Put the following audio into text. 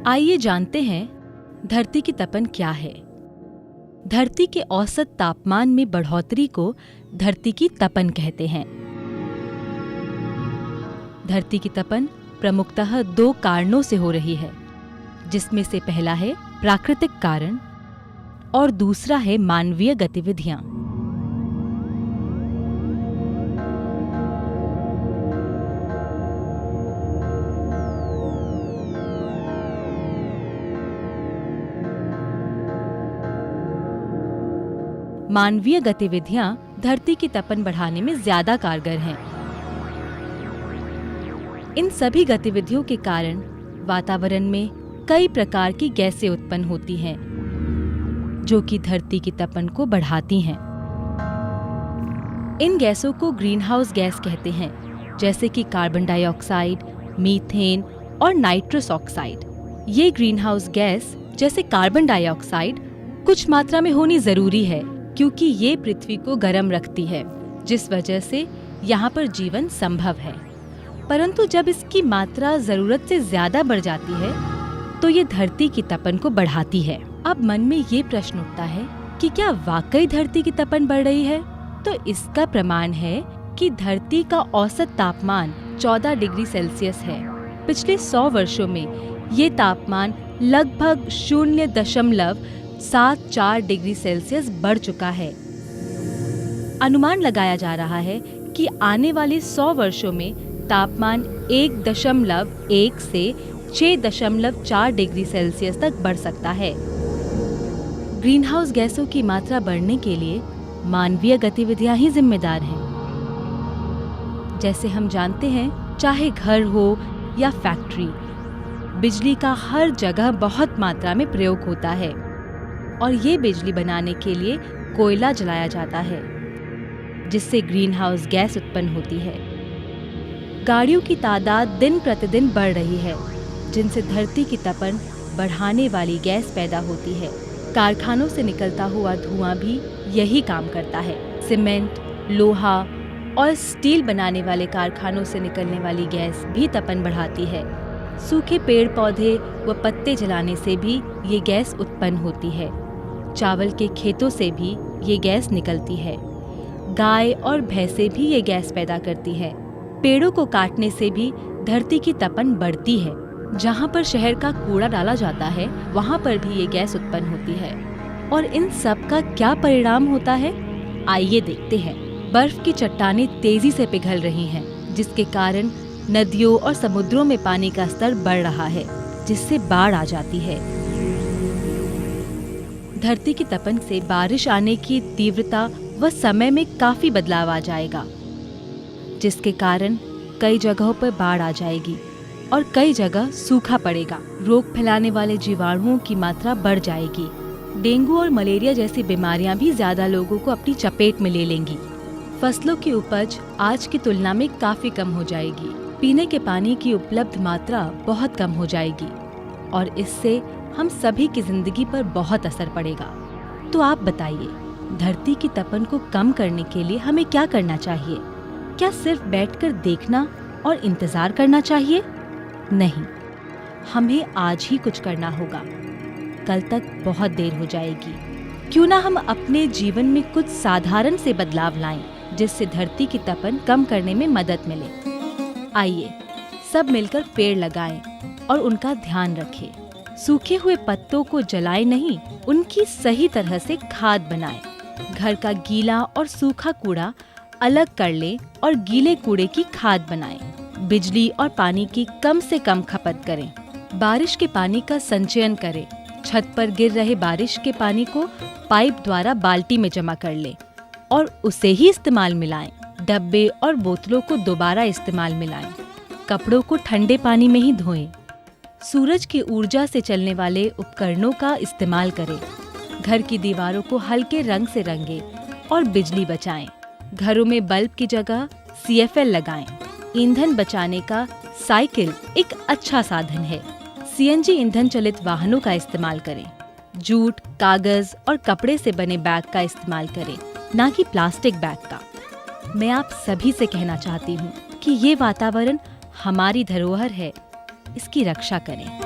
आइए जानते हैं धरती की तपन क्या है। धरती के औसत तापमान में बढ़ोतरी को धरती की तपन कहते हैं। धरती की तपन प्रमुखतः 2 कारणों से हो रही है, जिसमें से पहला है प्राकृतिक कारण और दूसरा है मानवीय गतिविधियां। मानवीय गतिविधियां धरती की तपन बढ़ाने में ज्यादा कारगर हैं। इन सभी गतिविधियों के कारण वातावरण में कई प्रकार की गैसें उत्पन्न होती हैं, जो कि धरती की तपन को बढ़ाती हैं। इन गैसों को ग्रीन हाउस गैस कहते हैं, जैसे कि कार्बन डाइऑक्साइड, मीथेन और नाइट्रस ऑक्साइड। ये ग्रीन हाउस गैस जैसे कार्बन डाइऑक्साइड कुछ मात्रा में होनी जरूरी है, क्योंकि ये पृथ्वी को गर्म रखती है, जिस वजह से यहाँ पर जीवन संभव है। परंतु जब इसकी मात्रा जरूरत से ज्यादा बढ़ जाती है तो ये धरती की तपन को बढ़ाती है। अब मन में ये प्रश्न उठता है कि क्या वाकई धरती की तपन बढ़ रही है? तो इसका प्रमाण है कि धरती का औसत तापमान 14 डिग्री सेल्सियस है। पिछले 100 वर्षों में ये तापमान लगभग 0.74 डिग्री सेल्सियस बढ़ चुका है। अनुमान लगाया जा रहा है कि आने वाले 100 वर्षों में तापमान 1.1 से 6.4 डिग्री सेल्सियस तक बढ़ सकता है। ग्रीनहाउस गैसों की मात्रा बढ़ने के लिए मानवीय गतिविधियां ही जिम्मेदार हैं। जैसे हम जानते हैं, चाहे घर हो या फैक्ट्री, बिजली का हर जगह बहुत मात्रा में प्रयोग होता है और ये बिजली बनाने के लिए कोयला जलाया जाता है, जिससे ग्रीनहाउस गैस उत्पन्न होती है। गाड़ियों की तादाद दिन प्रतिदिन बढ़ रही है, जिनसे धरती की तपन बढ़ाने वाली गैस पैदा होती है। कारखानों से निकलता हुआ धुआं भी यही काम करता है। सीमेंट, लोहा और स्टील बनाने वाले कारखानों से निकलने वाली गैस भी तपन बढ़ाती है। सूखे पेड़ पौधे व पत्ते जलाने से भी ये गैस उत्पन्न होती है। चावल के खेतों से भी ये गैस निकलती है। गाय और भैंसें भी ये गैस पैदा करती है। पेड़ों को काटने से भी धरती की तपन बढ़ती है। जहाँ पर शहर का कूड़ा डाला जाता है, वहाँ पर भी ये गैस उत्पन्न होती है। और इन सब का क्या परिणाम होता है, आइए देखते हैं। बर्फ की चट्टानें तेजी से पिघल रही हैं, जिसके कारण नदियों और समुद्रों में पानी का स्तर बढ़ रहा है, जिससे बाढ़ आ जाती है। धरती की तपन से बारिश आने की तीव्रता व समय में काफी बदलाव आ जाएगा, जिसके कारण कई जगहों पर बाढ़ आ जाएगी और कई जगह सूखा पड़ेगा। रोग फैलाने वाले जीवाणुओं की मात्रा बढ़ जाएगी। डेंगू और मलेरिया जैसी बीमारियां भी ज्यादा लोगों को अपनी चपेट में ले लेंगी। फसलों की उपज आज की तुलना में काफी कम हो जाएगी। पीने के पानी की उपलब्ध मात्रा बहुत कम हो जाएगी और इससे हम सभी की जिंदगी पर बहुत असर पड़ेगा। तो आप बताइए, धरती की तपन को कम करने के लिए हमें क्या करना चाहिए? क्या सिर्फ बैठकर देखना और इंतजार करना चाहिए? नहीं, हमें आज ही कुछ करना होगा। कल तक बहुत देर हो जाएगी। क्यों ना हम अपने जीवन में कुछ साधारण से बदलाव लाएं, जिससे धरती की तपन कम करने में मदद मिले। आइए सब मिलकर पेड़ लगाएं और उनका ध्यान रखें। सूखे हुए पत्तों को जलाएं नहीं, उनकी सही तरह से खाद बनाएं। घर का गीला और सूखा कूड़ा अलग कर लें और गीले कूड़े की खाद बनाएं। बिजली और पानी की कम से कम खपत करें। बारिश के पानी का संचयन करें। छत पर गिर रहे बारिश के पानी को पाइप द्वारा बाल्टी में जमा कर लें और उसे ही इस्तेमाल में लाएं। डब्बे और बोतलों को दोबारा इस्तेमाल में लाएं। कपड़ों को ठंडे पानी में ही धोएं। सूरज की ऊर्जा से चलने वाले उपकरणों का इस्तेमाल करें। घर की दीवारों को हल्के रंग से रंगें और बिजली बचाएं। घरों में बल्ब की जगह CFL लगाएं। ईंधन बचाने का साइकिल एक अच्छा साधन है। CNG ईंधन चलित वाहनों का इस्तेमाल करें। जूट, कागज और कपड़े से बने बैग का इस्तेमाल करें, ना कि प्लास्टिक बैग का। मैं आप सभी से कहना चाहती हूँ कि ये वातावरण हमारी धरोहर है, इसकी रक्षा करें।